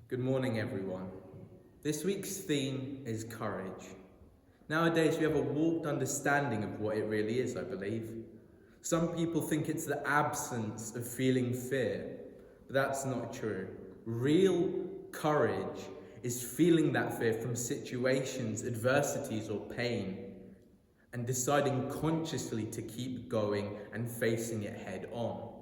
Good morning, everyone. This week's theme is courage. Nowadays, we have a warped understanding of what it really is, I believe. Some people think it's the absence of feeling fear, but that's not true. Real courage is feeling that fear from situations, adversities, or pain, and deciding consciously to keep going and facing it head on.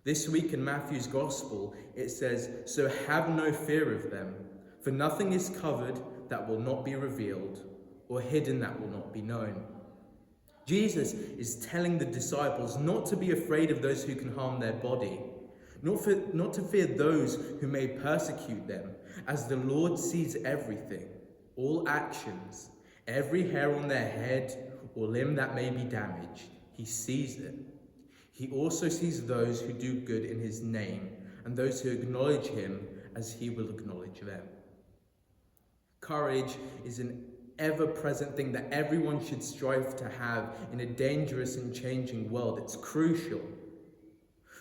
This week in Matthew's Gospel, it says, "So have no fear of them, for nothing is covered that will not be revealed, or hidden that will not be known." Jesus is telling the disciples not to be afraid of those who can harm their body, not to fear those who may persecute them, as the Lord sees everything, all actions, every hair on their head or limb that may be damaged. He sees it. He also sees those who do good in his name and those who acknowledge him as he will acknowledge them. Courage is an ever-present thing that everyone should strive to have in a dangerous and changing world. It's crucial.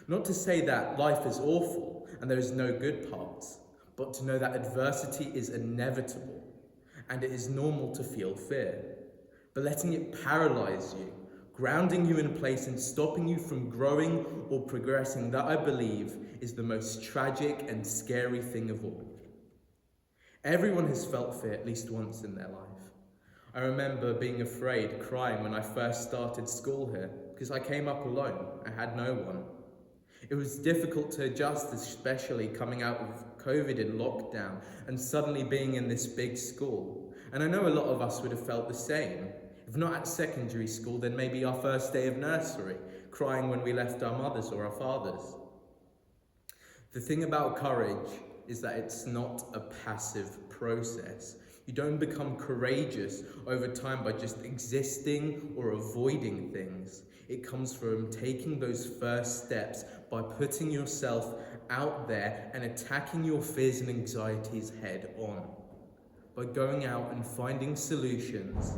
Not to say that life is awful and there is no good parts, but to know that adversity is inevitable and it is normal to feel fear. But letting it paralyze you, grounding you in place and stopping you from growing or progressing, that I believe is the most tragic and scary thing of all. Everyone has felt fear at least once in their life. I remember being afraid, crying when I first started school here because I came up alone. I had no one. It was difficult to adjust, especially coming out of COVID and lockdown and suddenly being in this big school. And I know a lot of us would have felt the same. If not at secondary school, then maybe our first day of nursery, crying when we left our mothers or our fathers. The thing about courage is that it's not a passive process. You don't become courageous over time by just existing or avoiding things. It comes from taking those first steps by putting yourself out there and attacking your fears and anxieties head on. By going out and finding solutions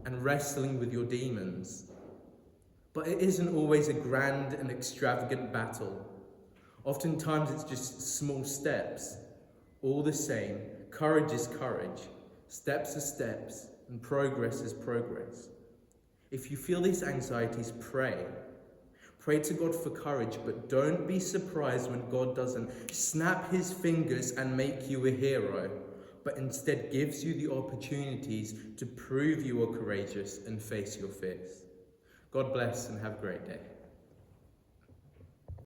and wrestling with your demons. But it isn't always a grand and extravagant battle. Oftentimes it's just small steps. All the same, courage is courage, steps are steps, and progress is progress. If you feel these anxieties, pray. Pray to God for courage, but don't be surprised when God doesn't snap his fingers and make you a hero, but instead gives you the opportunities to prove you are courageous and face your fears. God bless and have a great day.